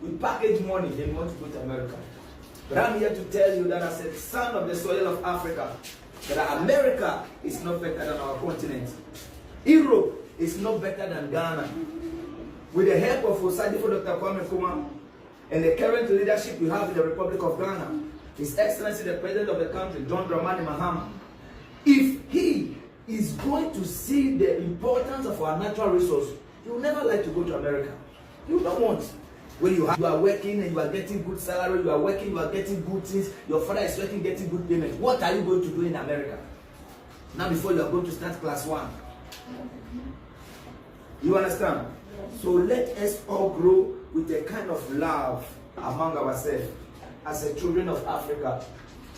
with package money, they want to go to America. But I'm here to tell you that as a son of the soil of Africa, that America is not better than our continent. Europe is not better than Ghana. With the help of Osadifo Dr. Kwame Nkrumah and the current leadership we have in the Republic of Ghana, His Excellency the President of the country, John Dramani Mahama, if he is going to see the importance of our natural resource, he will never like to go to America. You don't want. When you are working and you are getting good salary, you are working, you are getting good things, your father is working, getting good payment. What are you going to do in America? Now before you are going to start class 1. You understand? So let us all grow with a kind of love among ourselves as a children of Africa.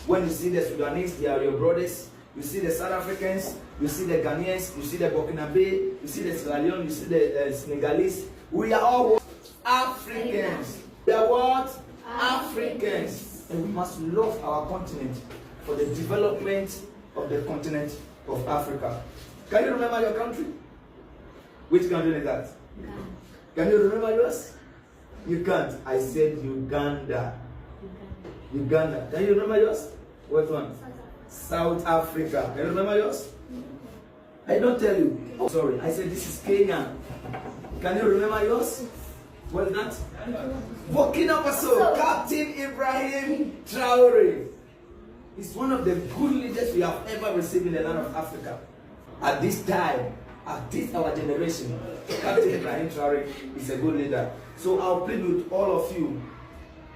When you see the Sudanese, they are your brothers. You see the South Africans, you see the Ghanaians, you see the Burkinabe, you see the Sierra Leone, you see the Senegalese. We are all Africans. We are what? Africans. And we must love our continent for the development of the continent of Africa. Can you remember your country? Which country is that? Can you remember yours? You can't. I said Uganda. Uganda. Can you remember yours? What one? South Africa. Can you remember yours? I don't tell you. Oh, sorry. I said this is Kenya. Can you remember yours? What is that? Burkina Faso. Capt.Traore is one of the good leaders we have ever received in the land of Africa. At this time, at this our generation, Capt.Traore is a good leader. So I'll plead with all of you,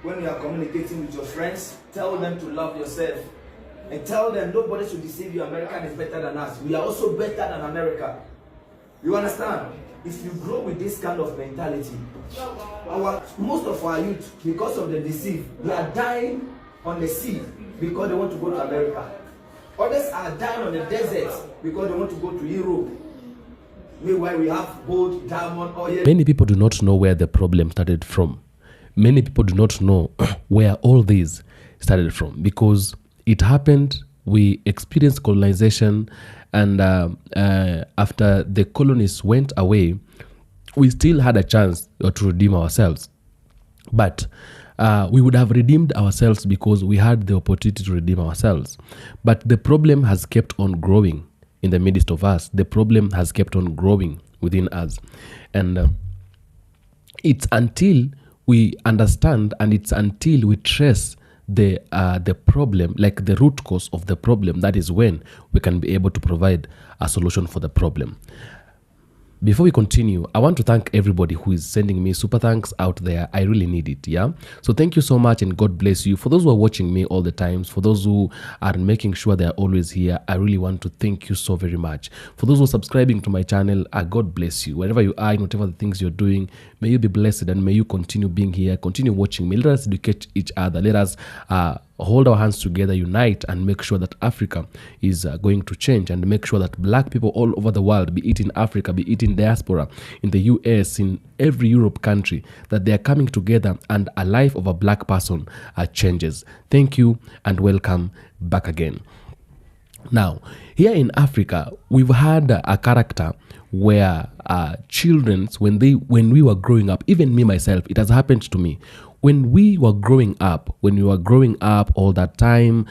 when you are communicating with your friends, tell them to love yourself. And tell them nobody should deceive you. America is better than us. We are also better than America. You understand? If you grow with this kind of mentality, most of our youth, because of the deceit, they are dying on the sea because they want to go to America. Others are dying on the desert because they want to go to Europe. Meanwhile, we have gold, diamond, oil. Many people do not know where the problem started from. Many people do not know where all this started from, because it happened, we experienced colonization, and after the colonists went away, we still had a chance to redeem ourselves. But we would have redeemed ourselves because we had the opportunity to redeem ourselves. But the problem has kept on growing in the midst of us. The problem has kept on growing within us. And it's until we understand, and it's until we trace the problem, like the root cause of the problem, that is when we can be able to provide a solution for the problem. Before we continue, I want to thank everybody who is sending me super thanks out there. I really need it, yeah? So thank you so much, and God bless you. For those who are watching me all the times, for those who are making sure they are always here, I really want to thank you so very much. For those who are subscribing to my channel, God bless you. Wherever you are, in whatever the things you're doing, may you be blessed, and may you continue being here, continue watching me. Let us educate each other. Let us hold our hands together, unite, and make sure that Africa is going to change, and make sure that black people all over the world, be it in Africa, be it in diaspora, in the US, in every Europe country, that they are coming together and a life of a black person changes. Thank you and welcome back again. Now, here in Africa, we've had a character where children, when we were growing up, even me myself, it has happened to me. When we were growing up all that time,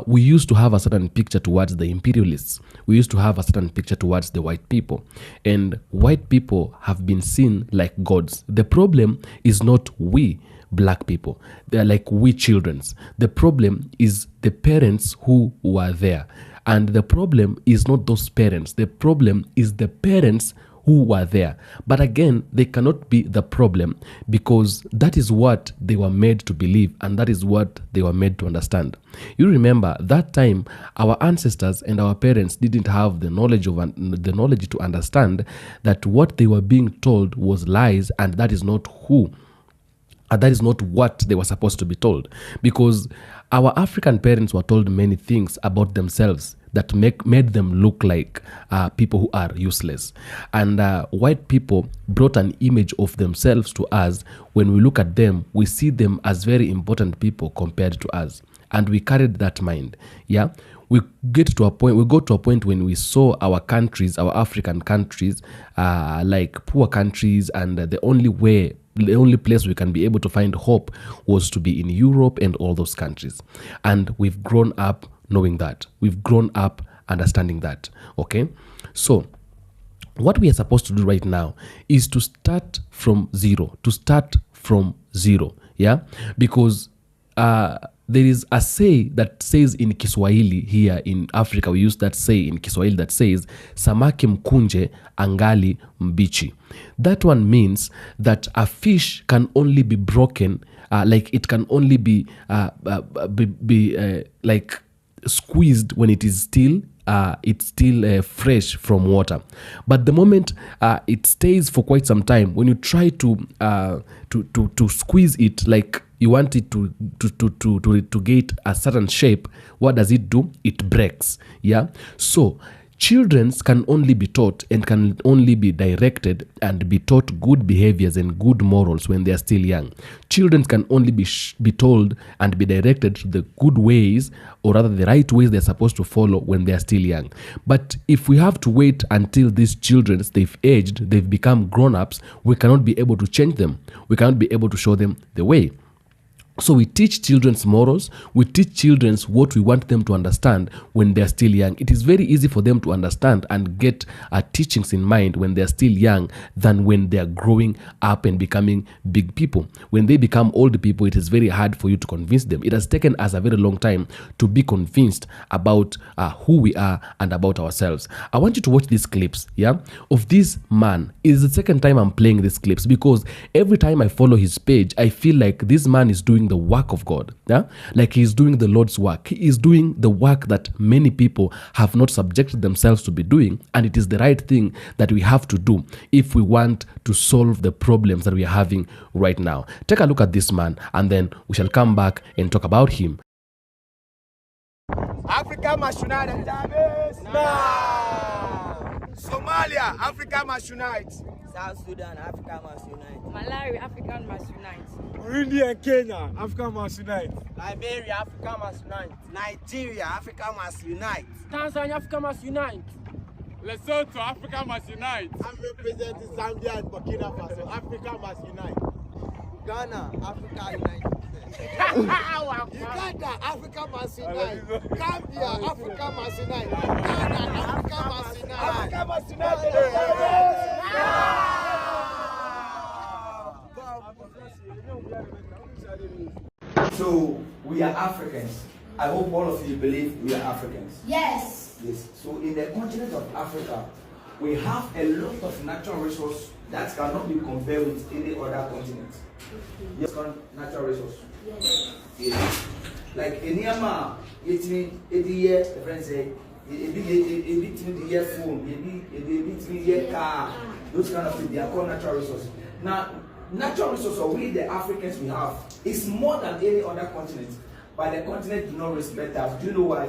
we used to have a certain picture towards the imperialists. We used to have a certain picture towards the white people. And white people have been seen like gods. The problem is not we, black people. They're like we children's. The problem is the parents who were there. And the problem is not those parents. The problem is the parents who were there. But again, they cannot be the problem, because that is what they were made to believe, and that is what they were made to understand. You remember that time, our ancestors and our parents didn't have the knowledge to understand that what they were being told was lies, and that is not that is not what they were supposed to be told, because our African parents were told many things about themselves that made them look like people who are useless. And white people brought an image of themselves to us. When we look at them, we see them as very important people compared to us. And we carried that mind. Yeah. We got to a point when we saw our countries, our African countries, like poor countries, and the only way only place we can be able to find hope was to be in Europe and all those countries. And we've grown up knowing that. We've grown up understanding that. Okay? So what we are supposed to do right now is to start from zero. Yeah? Because there is a say that says in Kiswahili here in Africa, we use that say in Kiswahili that says, samaki mkunje angali mbichi. That one means that a fish can only be broken, like it can only be like squeezed when it is still fresh from water. But the moment it stays for quite some time, when you try to squeeze it, like you want it to get a certain shape, what does it do? It breaks. Yeah. So children can only be taught and can only be directed and be taught good behaviors and good morals when they are still young. Children can only be told and be directed to the good ways, or rather the right ways they're supposed to follow when they are still young. But if we have to wait until these children, they've aged, they've become grown-ups, we cannot be able to change them. We cannot be able to show them the way. So we teach children's morals, we teach children what we want them to understand when they're still young. It is very easy for them to understand and get teachings in mind when they're still young than when they're growing up and becoming big people. When they become old people, it is very hard for you to convince them. It has taken us a very long time to be convinced about who we are and about ourselves. I want you to watch these clips, yeah, of this man. It is the second time I'm playing these clips because every time I follow his page, I feel like this man is doing the work of God. Yeah, like he's doing the Lord's work. He is doing the work that many people have not subjected themselves to be doing, and it is the right thing that we have to do if we want to solve the problems that we are having right now. Take a look at this man, and then we shall come back and talk about him. Africa must unite. Somalia, Africa must unite. South Sudan, Africa must unite. Malawi, Africa must unite. Burundi and Kenya, Africa must unite. Liberia, Africa must unite. Nigeria, Africa must unite. Tanzania, Africa must unite. Lesotho, Africa must unite. I'm representing Zambia and Burkina Faso. Africa must unite. Ghana, Africa unite. Uganda, Africa must unite. Gambia, Africa must unite. Ghana, Africa must unite. Africa must unite. So we are Africans. I hope all of you believe we are Africans. Yes. Yes. So in the continent of Africa, we have a lot of natural resources that cannot be compared with any other continent. Yes, natural resource. Yes. Like in Yama, it's me, the friends say, phone, car, those kind of things, they are called natural resources. Now, natural resources, or we the Africans we have, is more than any other continent. But the continent do not respect us. Do you know why?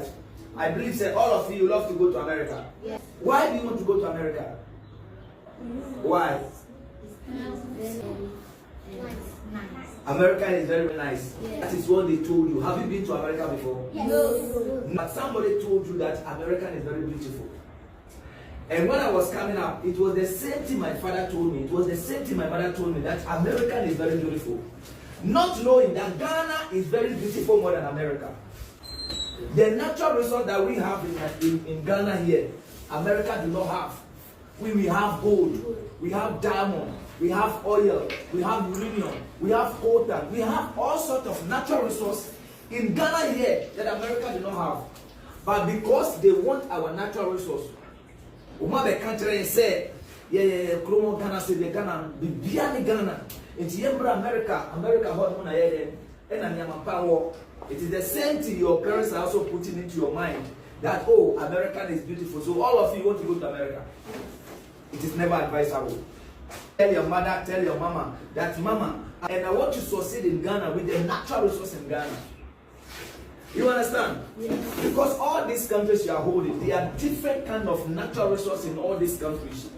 I believe that all of you love to go to America. Yes. Why do you want to go to America? Why? America is very nice. Yes. That is what they told you. Have you been to America before? Yes. No. But somebody told you that America is very beautiful. And when I was coming up, it was the same thing my father told me. It was the same thing my mother told me, that America is very beautiful. Not knowing that Ghana is very beautiful more than America. The natural resource that we have in Ghana here, America do not have. We have gold, we have diamond, we have oil, we have uranium, we have coltan, we have all sorts of natural resources in Ghana here that America do not have. But because they want our natural resource, the country say, Ghana say the Ghana, the Ghana. It's America hot on and it is the same thing your parents are also putting into your mind, that oh, America is beautiful, so all of you want to go to America. It is never advisable. Tell your mother, tell your mama that mama, and I want to succeed in Ghana with the natural resource in Ghana. You understand? Yes. Because all these countries you are holding, they are different kind of natural resources in all these countries.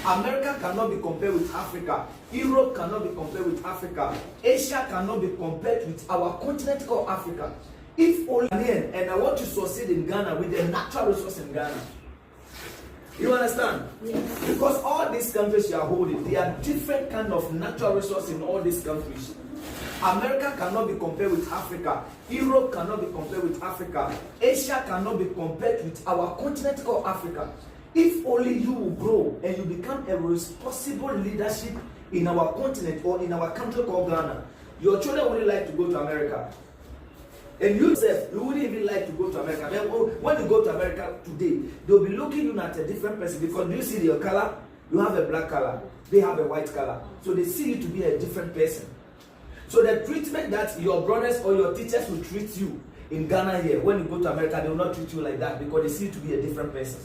America cannot be compared with Africa. Europe cannot be compared with Africa. Asia cannot be compared with our continent called Africa. If only, and I want to succeed in Ghana with the natural resource in Ghana. You understand? Yes. Because all these countries you are holding, they are different kind of natural resources in all these countries. America cannot be compared with Africa. Europe cannot be compared with Africa. Asia cannot be compared with our continent called Africa. If only you will grow and you become a responsible leadership in our continent or in our country called Ghana, your children wouldn't like to go to America. And you yourself, you wouldn't even like to go to America. Then when you go to America today, they'll be looking you at a different person because you see your color, you have a black color, they have a white color. So they see you to be a different person. So the treatment that your brothers or your teachers will treat you in Ghana here, when you go to America, they will not treat you like that because they see you to be a different person.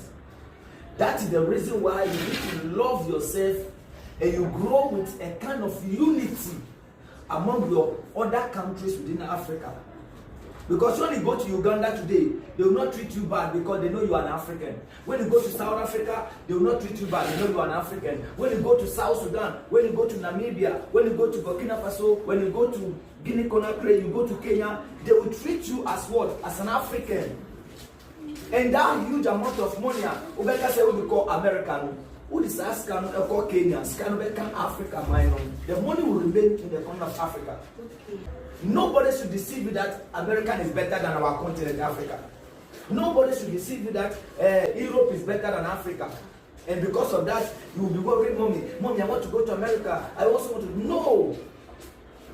That is the reason why you need to love yourself and you grow with a kind of unity among your other countries within Africa. Because when you go to Uganda today, they will not treat you bad because they know you are an African. When you go to South Africa, they will not treat you bad, they know you are an African. When you go to South Sudan, when you go to Namibia, when you go to Burkina Faso, when you go to Guinea-Conakry, you go to Kenya, they will treat you as what? As an African. And that huge amount of money, Ubeka say we call American, who is asking call Kenyans, can become Africa minor. The money will remain in the corner of Africa. Okay. Nobody should deceive you that American is better than our continent, Africa. Nobody should deceive you that Europe is better than Africa. And because of that, you will be worried, Mommy, I want to go to America. I also want to. No!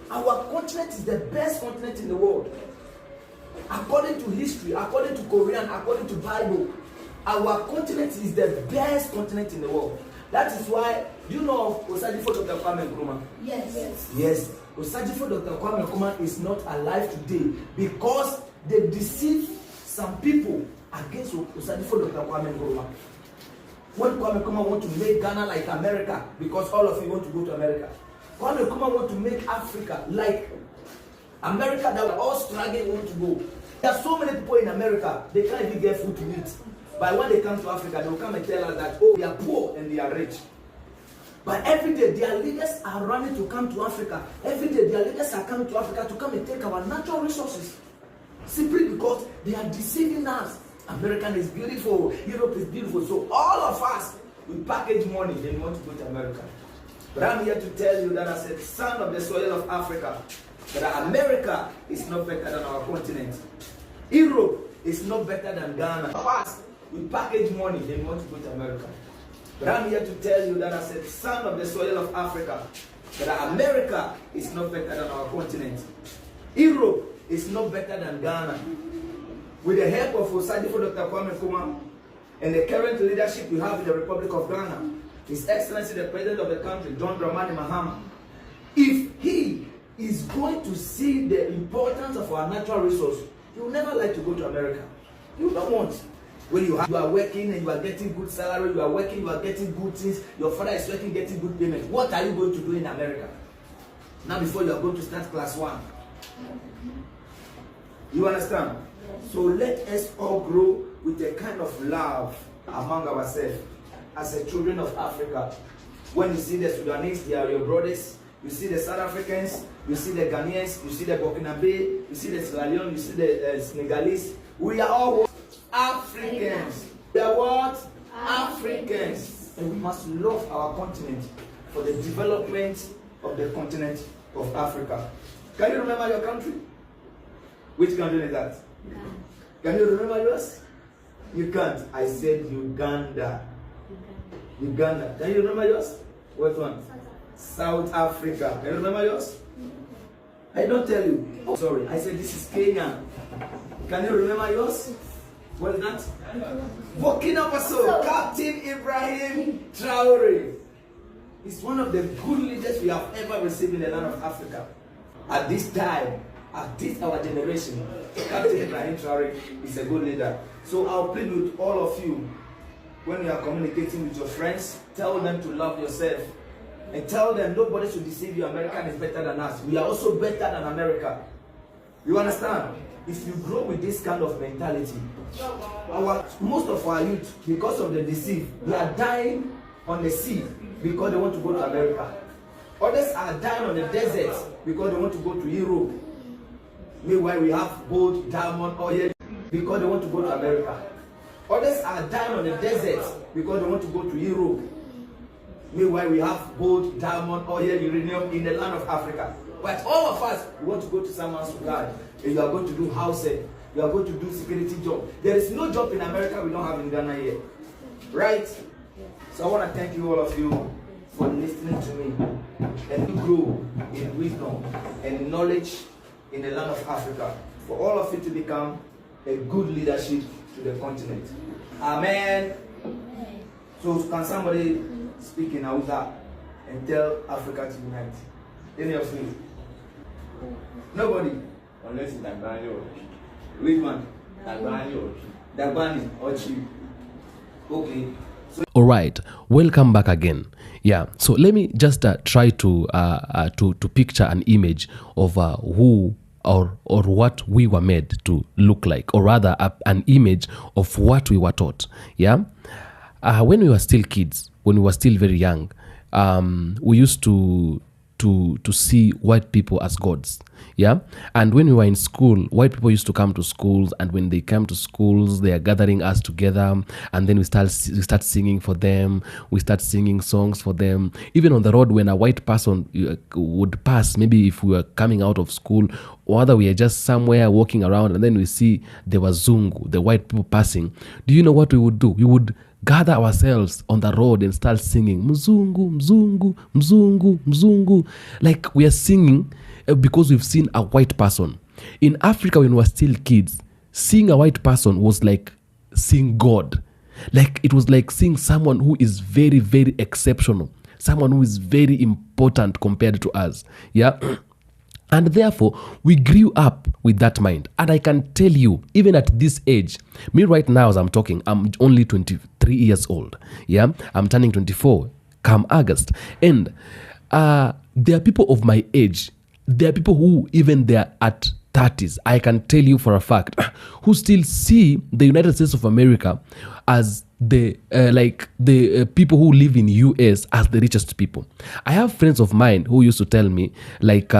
Our continent is the best continent in the world. According to history, according to Korean, according to Bible, our continent is the best continent in the world. That is why, do you know of Osadifo Dr. Kwame Nkrumah? Yes. Yes. Osadifo Dr. Kwame Nkrumah is not alive today because they deceived some people against Osadifo Dr. Kwame Nkrumah. When Kwame Nkrumah want to make Ghana like America, because all of you want to go to America. Kwame Nkrumah want to make Africa like America that we're all struggling want to go. There are so many people in America, they can't even get food to eat. But when they come to Africa, they will come and tell us that, oh, they are poor and they are rich. But every day, their leaders are running to come to Africa. Every day, their leaders are coming to Africa to come and take our natural resources. Simply because they are deceiving us. America is beautiful. Europe is beautiful. So all of us, we package money, then want to go to America. But I'm here to tell you that as a son of the soil of Africa, that America is not better than our continent. Europe is not better than Ghana. First, we package money, then want to go to America. But I'm here to tell you that as a son of the soil of Africa, that America is not better than our continent. Europe is not better than Ghana. With the help of Osadifo Dr. Kwame Nkrumah and the current leadership we have in the Republic of Ghana, His Excellency the President of the country, John Dramani Mahama, if he is going to see the importance of our natural resource, he will never like to go to America. You don't want. When you are working and you are getting good salary, you are working, you are getting good things, your father is working, getting good payment. What are you going to do in America? Now before you are going to start class 1. You understand? So let us all grow with a kind of love among ourselves as a children of Africa. When you see the Sudanese, they are your brothers. You see the South Africans, you see the Ghanaians, you see the Burkinabe, you see the Sierra Leone, you see the Senegalese. We are all Africans. We are what? Africans. And we must love our continent for the development of the continent of Africa. Can you remember your country? Which country is that? Can you remember yours? You can't. I said Uganda. Uganda. Can you remember yours? What one? South Africa. Can you remember yours? I don't tell you. Oh, sorry. I said this is Kenya. Can you remember yours? What is that? Burkina Faso. Capt.Traore is one of the good leaders we have ever received in the land of Africa. At this time, at this our generation, Capt.Traore is a good leader. So I'll plead with all of you, when you are communicating with your friends, tell them to love yourself. And tell them nobody should deceive you. American is better than us. We are also better than America. You understand? If you grow with this kind of mentality, most of our youth, because of the deceit, they are dying on the sea because they want to go to America. Others are dying on the desert because they want to go to Europe. Meanwhile, we have gold, diamond, oil because they want to go to America. Others are dying on the desert because they want to go to Europe. Meanwhile, we have gold, diamond, oil, uranium in the land of Africa. But all of us, we want to go to someone's land. And you are going to do housing. You are going to do security job. There is no job in America we don't have in Ghana yet. Right? So I want to thank you, all of you, for listening to me. And to grow in wisdom and knowledge in the land of Africa. For all of you to become a good leadership to the continent. Amen. So can somebody speak in Hausa and tell Africa to unite? Any of you? Nobody? Unless it's Dagbani or Chi. Which one? Dagbani or Chi. Dagbani or Chi. Okay. So All right, welcome back again. Yeah, so let me just try to picture an image of who or what we were made to look like, or rather an image of what we were taught. Yeah, when we were still kids, when we were still very young, we used to see white people as gods. Yeah, and when we were in school, white people used to come to schools, and when they come to schools, they are gathering us together, and then we start singing for them. We start singing songs for them. Even on the road, when a white person would pass, maybe if we were coming out of school, or whether we are just somewhere walking around, and then we see the Wazungu, the white people passing, do you know what we would do? We would gather ourselves on the road and start singing Mzungu, Mzungu, Mzungu, Mzungu, like we are singing because we've seen a white person. In Africa, when we were still kids, seeing a white person was like seeing God. Like it was like seeing someone who is very, very exceptional, someone who is very important compared to us. Yeah. And therefore, we grew up with that mind. And I can tell you, even at this age, me right now as I'm talking, I'm only 23 years old. Yeah, I'm turning 24 come August. And there are people of my age. There are people who even they're at 30s. I can tell you for a fact, who still see the United States of America as the people who live in US as the richest people. I have friends of mine who used to tell me like,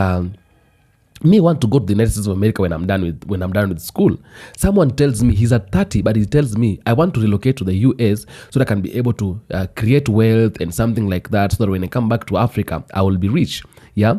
me want to go to the United States of America when I'm done with school. Someone tells me he's at 30, but he tells me I want to relocate to the US so that I can be able to create wealth and something like that, so that when I come back to Africa, I will be rich. Yeah,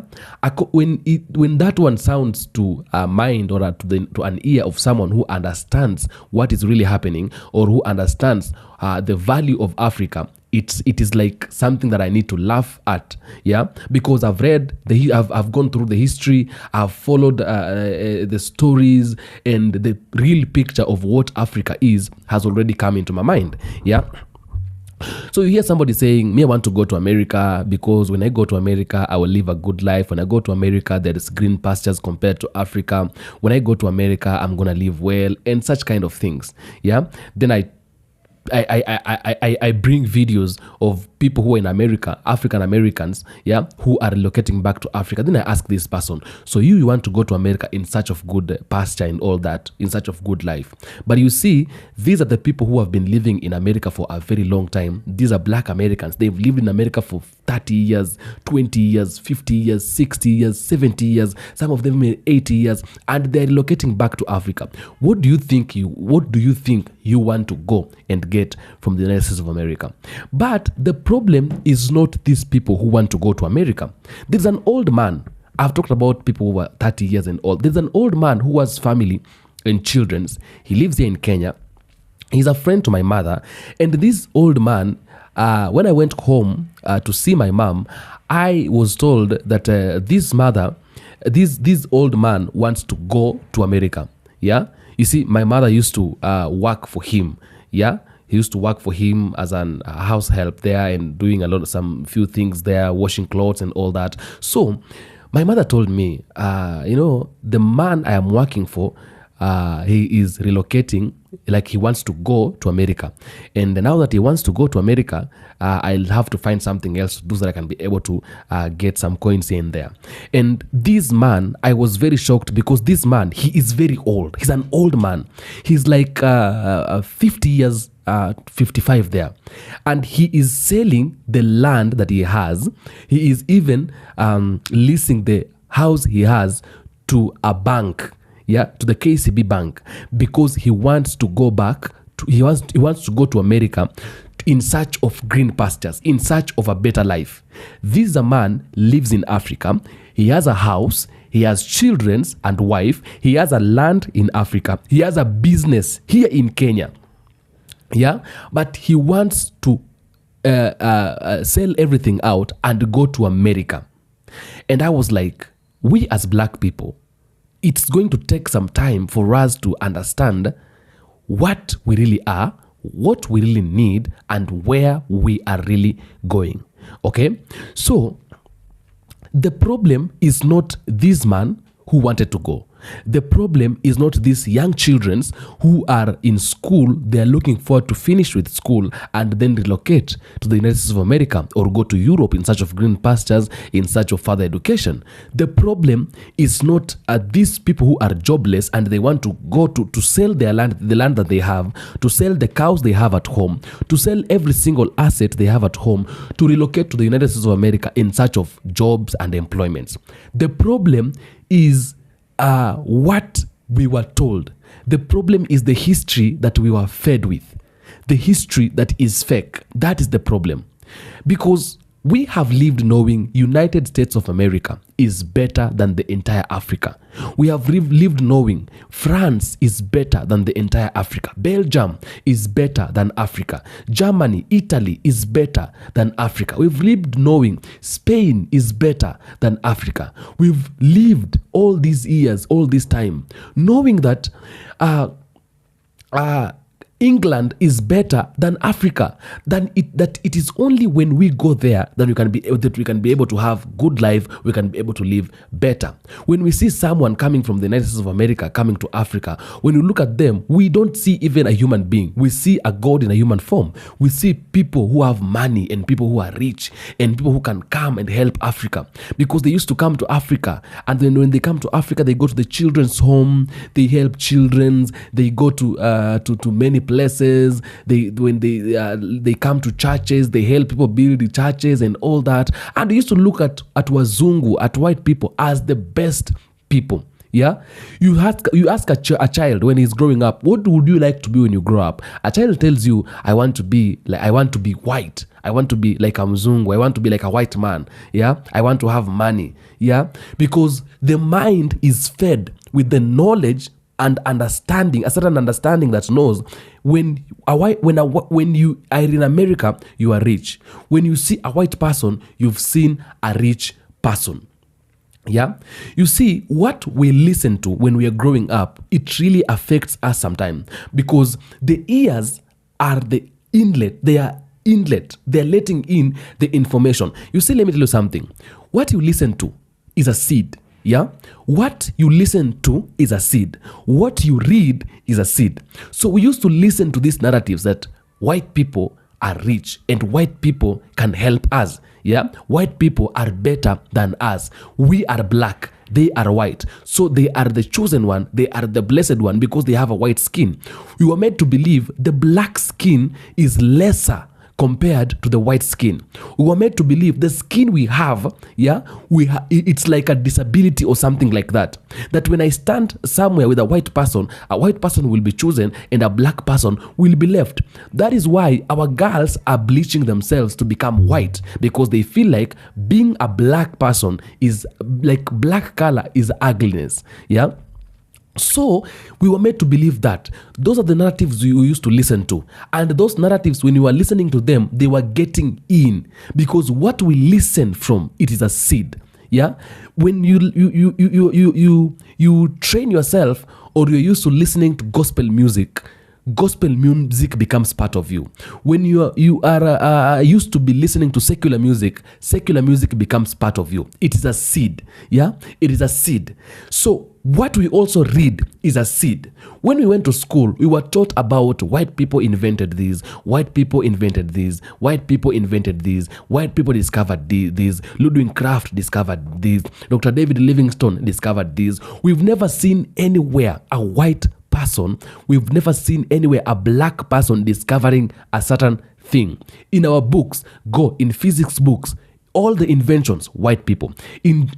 when that one sounds to a mind or to an ear of someone who understands what is really happening, or who understands the value of Africa, it is like something that I need to laugh at. Yeah, because I've read I've gone through the history, I've followed the stories, and the real picture of what Africa is has already come into my mind. Yeah. So you hear somebody saying, me, I want to go to America because when I go to America, I will live a good life. When I go to America, there is green pastures compared to Africa. When I go to America, I'm going to live well, and such kind of things. Yeah. Then I bring videos of people who are in America, African Americans, yeah, who are relocating back to Africa. Then I ask this person, so you want to go to America in search of good pasture and all that, in search of good life. But you see, these are the people who have been living in America for a very long time. These are black Americans. They've lived in America for 30 years, 20 years, 50 years, 60 years, 70 years, some of them 80 years, and they're relocating back to Africa. What do you think you want to go and get from the United States of America? But the problem is not these people who want to go to America. There's an old man. I've talked about people who are 30 years and old. There's an old man who has family and children. He lives here in Kenya. He's a friend to my mother. And this old man, when I went home to see my mom, I was told that this old man wants to go to America. Yeah. You see, my mother used to work for him. Yeah. He used to work for him as an house help there and doing some few things there, washing clothes and all that. So my mother told me, the man I am working for, he is relocating, like he wants to go to America. And now that he wants to go to America, I'll have to find something else to do so that I can be able to get some coins here and there. And this man, I was very shocked because this man, he is very old. He's an old man. He's like 50 years, 55 there. And he is selling the land that he has. He is even leasing the house he has to a bank. Yeah, to the KCB bank, because he wants to go back he wants to go to America in search of green pastures, in search of a better life. This is a man lives in Africa. He has a house. He has children and wife. He has a land in Africa. He has a business here in Kenya. Yeah, but he wants to sell everything out and go to America. And I was like, we as black people, it's going to take some time for us to understand what we really are, what we really need, and where we are really going. Okay? So, the problem is not this man who wanted to go. The problem is not these young children who are in school. They are looking forward to finish with school and then relocate to the United States of America or go to Europe in search of green pastures, in search of further education. The problem is not these people who are jobless and they want to go to sell their land, the land that they have, to sell the cows they have at home, to sell every single asset they have at home, to relocate to the United States of America in search of jobs and employments. The problem is what we were told. The problem is the history that we were fed with. The history that is fake. That is the problem. Because we have lived knowing United States of America is better than the entire Africa. We have lived knowing France is better than the entire Africa. Belgium is better than Africa. Germany, Italy is better than Africa. We've lived knowing Spain is better than Africa. We've lived all these years, all this time, knowing that England is better than Africa, that it is only when we go there that we can be able to have good life, we can be able to live better. When we see someone coming from the United States of America coming to Africa, when we look at them, we don't see even a human being. We see a God in a human form. We see people who have money and people who are rich and people who can come and help Africa, because they used to come to Africa, and then when they come to Africa, they go to the children's home, they help children, they go to many places. When they come to churches, they help people build the churches and all that. And they used to look at wazungu, at white people, as the best people. Yeah, you ask a child when he's growing up, what would you like to be when you grow up? A child tells you, I want to be white. I want to be like a mzungu. I want to be like a white man. Yeah, I want to have money. Yeah, because the mind is fed with the knowledge and understanding, a certain understanding that knows when you are in America, you are rich. When you see a white person, you've seen a rich person. Yeah, you see, what we listen to when we are growing up, it really affects us sometimes, because the ears are the inlet. They are inlet. They are letting in the information. You see, let me tell you something. What you listen to is a seed. Yeah, what you listen to is a seed. What you read is a seed. So we used to listen to these narratives that white people are rich and white people can help us. Yeah, white people are better than us. We are black, they are white. So they are the chosen one, they are the blessed one because they have a white skin. We were made to believe the black skin is lesser compared to the white skin. We were made to believe the skin we have, it's like a disability or something like that. That when I stand somewhere with a white person will be chosen and a black person will be left. That is why our girls are bleaching themselves to become white, because they feel like being a black person is like black color is ugliness. Yeah. So we were made to believe that. Those are the narratives we used to listen to. And those narratives, when you were listening to them, they were getting in. Because what we listen from, it is a seed. Yeah? When you train yourself, or you're used to listening to gospel music becomes part of you. When you are used to be listening to secular music becomes part of you. It is a seed. Yeah, it is a seed. So what we also read is a seed. When we went to school, we were taught about white people invented this, white people invented this, white people invented this, white people discovered this, Ludwig Kraft discovered this, Dr. David Livingstone discovered this. We've never seen anywhere a white person, we've never seen anywhere a black person discovering a certain thing. In our books, in physics books, all the inventions, white people. In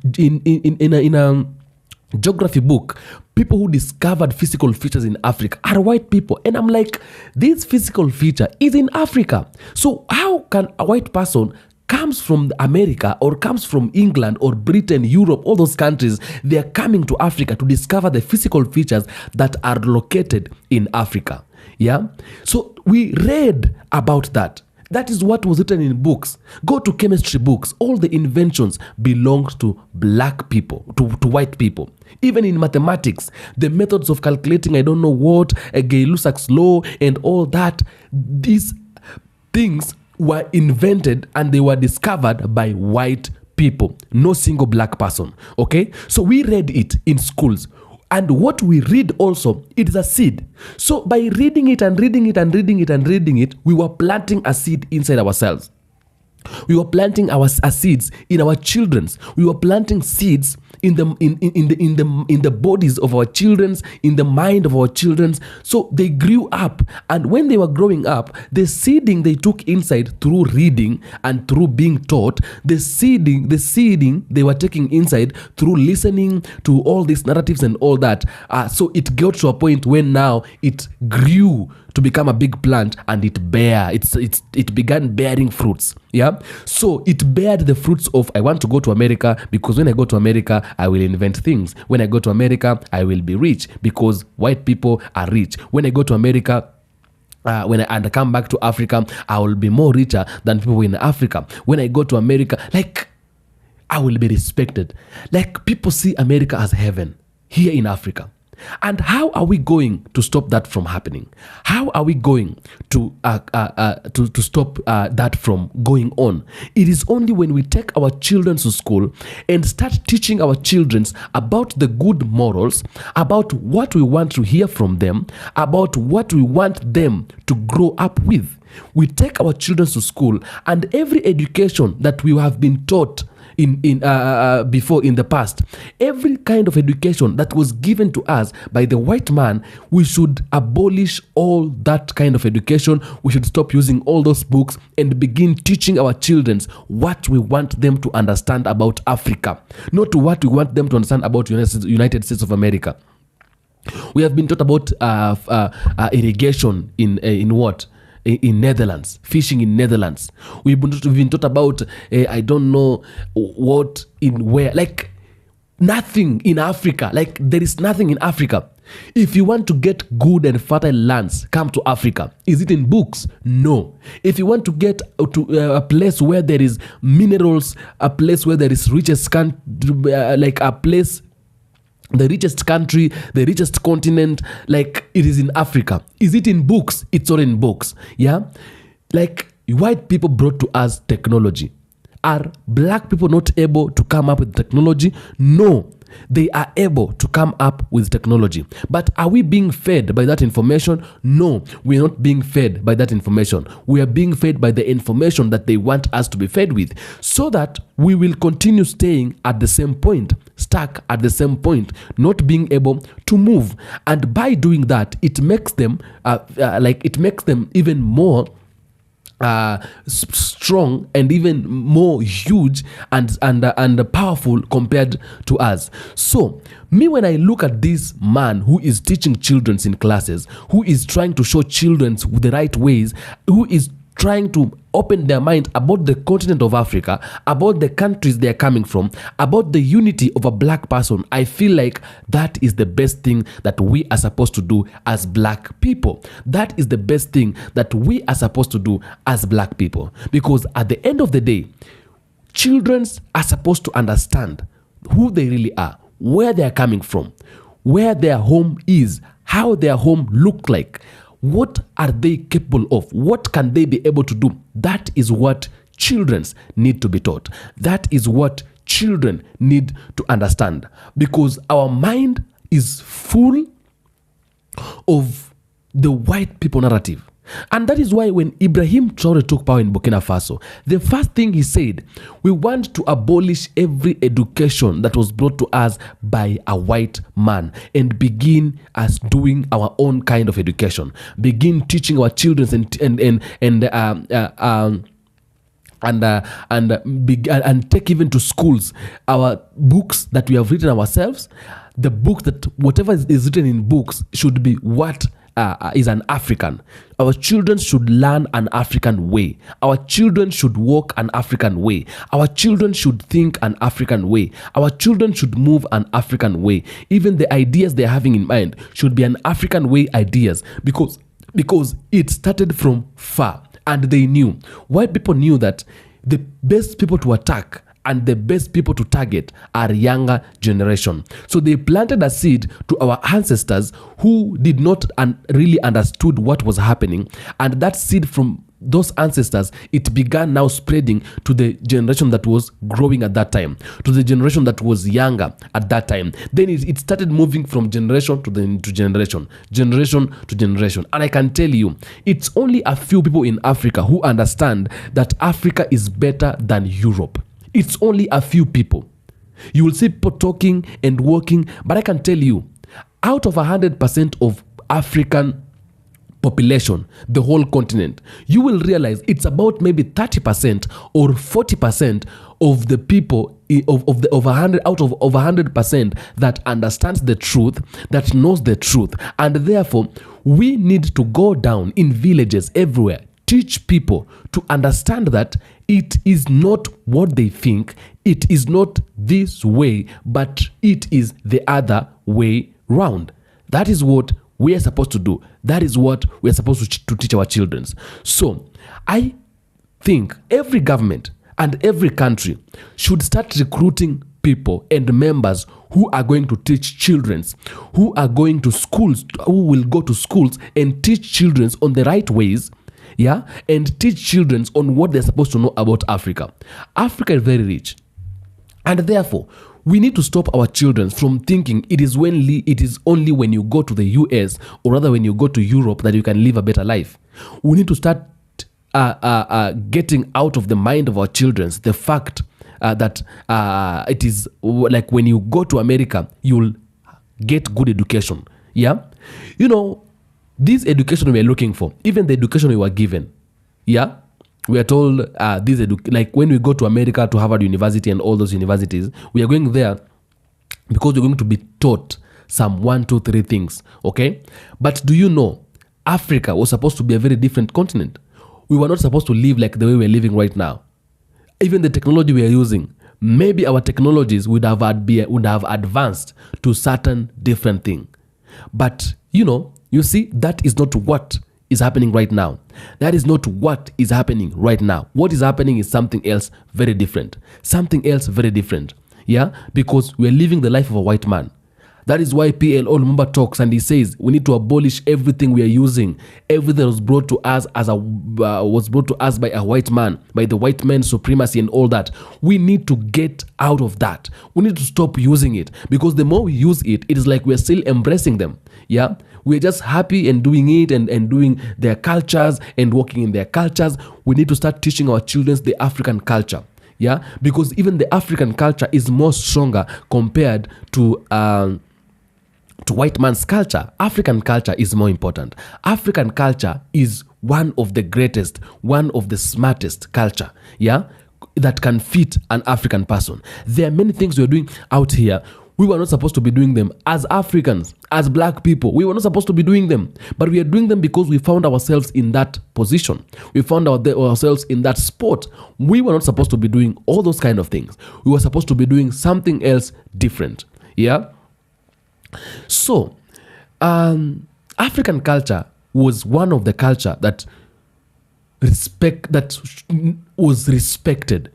geography book, people who discovered physical features in Africa are white people. And I'm like, this physical feature is in Africa. So how can a white person comes from America or comes from England or Britain, Europe, all those countries, they are coming to Africa to discover the physical features that are located in Africa. Yeah. So we read about that. That is what was written in books. Go to chemistry books. All the inventions belong to black people, to white people. Even in mathematics, the methods of calculating, I don't know what, Gay-Lussac's law and all that, these things were invented and they were discovered by white people. No single black person. Okay? So we read it in schools. And what we read also, it is a seed. So by reading it and reading it and reading it and reading it, we were planting a seed inside ourselves. We were planting our seeds in our children's. We were planting seeds in the bodies of our children's, in the mind of our children's. So they grew up, and when they were growing up, the seeding they took inside through reading and through being taught, the seeding they were taking inside through listening to all these narratives and all that. So it got to a point when now it grew to become a big plant, and it began bearing fruits. Yeah. So it bared the fruits of, I want to go to America because when I go to America, I will invent things. When I go to America, I will be rich because white people are rich. When I go to America, when I come back to Africa, I will be more richer than people in Africa. When I go to America, like, I will be respected. Like, people see America as heaven here in Africa. And how are we going to stop that from happening? How are we going to stop that from going on? It is only when we take our children to school and start teaching our children about the good morals, about what we want to hear from them, about what we want them to grow up with. We take our children to school, and every education that we have been taught before in the past, every kind of education that was given to us by the white man, we should abolish all that kind of education. We should stop using all those books and begin teaching our children what we want them to understand about Africa, not what we want them to understand about United States of America. We have been taught about irrigation in what? In Netherlands, fishing in Netherlands. We've been taught about I don't know what in where, like nothing in Africa. Like there is nothing in Africa. If you want to get good and fertile lands, come to Africa. Is it in books? No. If you want to get to a place where there is minerals, a place where there is richest like a place, the richest country, the richest continent, like it is in Africa. Is it in books? It's all in books. Yeah. Like white people brought to us technology. Are black people not able to come up with technology? No. They are able to come up with technology. But are we being fed by that information? No, we are not being fed by that information. We are being fed by the information that they want us to be fed with, so that we will continue staying at the same point, stuck at the same point, not being able to move. And by doing that, it makes them even more strong and even more huge and powerful compared to us. So me, when I look at this man who is teaching children in classes, who is trying to show children the right ways, who is trying to open their mind about the continent of Africa, about the countries they are coming from, about the unity of a black person, I feel like that is the best thing that we are supposed to do as black people. That is the best thing that we are supposed to do as black people. Because at the end of the day, children are supposed to understand who they really are, where they are coming from, where their home is, how their home look like. What are they capable of? What can they be able to do? That is what children need to be taught. That is what children need to understand. Because our mind is full of the white people narrative. And that is why when Capt.Traore took power in Burkina Faso, the first thing he said, we want to abolish every education that was brought to us by a white man and begin as doing our own kind of education. Begin teaching our children and take even to schools our books that we have written ourselves. The book that whatever is written in books should be what is an African. Our children should learn an African way. Our children should walk an African way. Our children should think an African way. Our children should move an African way. Even the ideas they're having in mind should be an African way ideas, because it started from far. And they knew. White people knew that the best people to attack and the best people to target are younger generation. So they planted a seed to our ancestors who did not really understood what was happening. And that seed from those ancestors, it began now spreading to the generation that was growing at that time, to the generation that was younger at that time. Then it started moving from generation to generation to generation. And I can tell you, it's only a few people in Africa who understand that Africa is better than Europe. It's only a few people. You will see people talking and walking, but I can tell you, out of 100% of African population, the whole continent, you will realize it's about maybe 30% or 40% of the people of 100 out of 100% that understands the truth, that knows the truth. And therefore we need to go down in villages everywhere, teach people to understand that it is not what they think, it is not this way, but it is the other way round. That is what we are supposed to do. That is what we are supposed to teach our children. So I think every government and every country should start recruiting people and members who are going to teach children, who are going to schools, who will go to schools and teach children on the right ways, and teach children on what they're supposed to know about Africa. Africa is very rich. And therefore, we need to stop our children from thinking it is only when you go to the US or rather when you go to Europe that you can live a better life. We need to start getting out of the mind of our children the fact that it is like when you go to America, you'll get good education. Yeah? You know, this education we are looking for, even the education we were given, we are told like when we go to America, to Harvard University and all those universities, we are going there because we're going to be taught some 1, 2, 3 things, okay? But do you know, Africa was supposed to be a very different continent. We were not supposed to live like the way we're living right now. Even the technology we are using, maybe our technologies would have advanced to certain different thing. But, you see, that is not what is happening right now. That is not what is happening right now. What is happening is something else very different. Something else very different. Yeah? Because we are living the life of a white man. That is why PLO Lumumba talks and he says we need to abolish everything we are using. Everything was brought to us by a white man, by the white man's supremacy and all that. We need to get out of that. We need to stop using it, because the more we use it, it is like we are still embracing them. Yeah, we're just happy and doing it and doing their cultures and working in their cultures. We need to start teaching our children the African culture. Yeah, because even the African culture is more stronger compared to white man's culture. African culture is more important. African culture is one of the greatest, one of the smartest culture, that can fit an African person. There are many things we're doing out here. We were not supposed to be doing them as Africans, as black people. We were not supposed to be doing them, but we are doing them because we found ourselves in that position. We found ourselves in that spot. We were not supposed to be doing all those kind of things. We were supposed to be doing something else different. Yeah. So, African culture was one of the culture that was respected.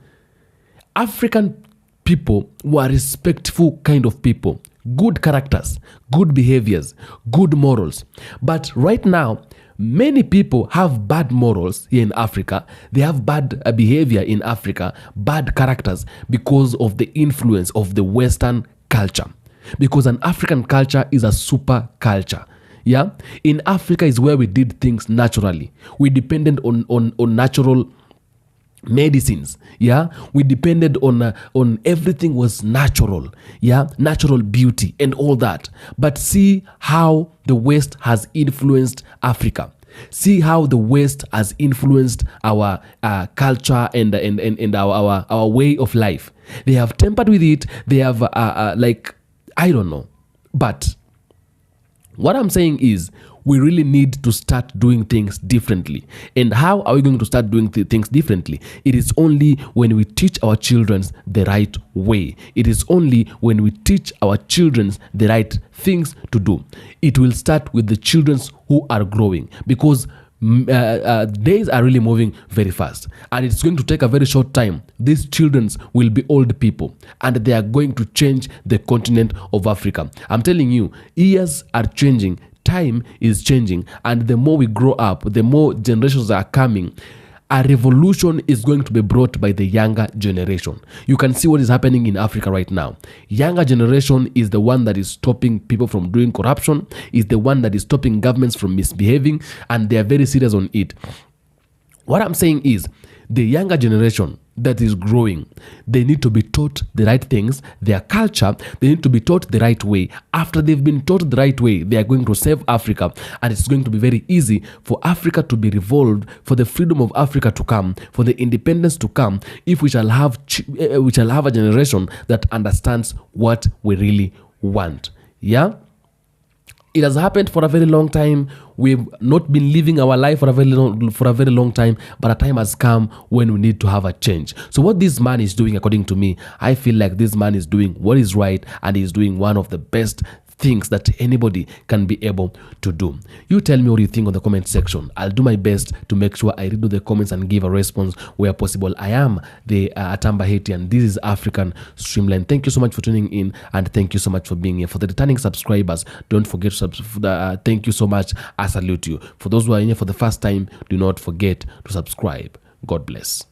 African people were respectful kind of people, good characters, good behaviors, good morals. But right now, many people have bad morals here in Africa. They have bad behavior in Africa, bad characters because of the influence of the Western culture. Because an African culture is a super culture. Yeah, in Africa is where we did things naturally. We depended on natural medicines. Yeah, we depended on everything was natural. Yeah, natural beauty and all that. But see how the West has influenced Africa. See how the West has influenced our culture and our way of life. They have tempered with it. They have like, I don't know. But what I'm saying is, we really need to start doing things differently. And how are we going to start doing things differently? It is only when we teach our children the right way. It is only when we teach our children the right things to do. It will start with the children who are growing, because days are really moving very fast, and it's going to take a very short time. These children will be old people, and they are going to change the continent of Africa. I'm telling you, years are changing, time is changing, and the more we grow up, the more generations are coming. A revolution is going to be brought by the younger generation. You can see what is happening in Africa right now. Younger generation is the one that is stopping people from doing corruption, is the one that is stopping governments from misbehaving, and they are very serious on it. What I'm saying is, the younger generation that is growing, they need to be taught the right things, their culture, they need to be taught the right way. After they've been taught the right way, they are going to save Africa, and it's going to be very easy for Africa to be revolved, for the freedom of Africa to come, for the independence to come, if we shall have a generation that understands what we really want. Yeah? It has happened for a very long time. We've not been living our life for a very long time, but a time has come when we need to have a change. So what this man is doing, according to me, I feel like this man is doing what is right, and he's doing one of the best things that anybody can be able to do. You tell me what you think on the comment section. I'll do my best to make sure I read the comments and give a response where possible. I am the Atamba Haiti, and this is African Streamline. Thank you so much for tuning in, and thank you so much for being here. For the returning subscribers, don't forget to thank you so much. I salute you. For those who are here for the first time, do not forget to subscribe. God bless.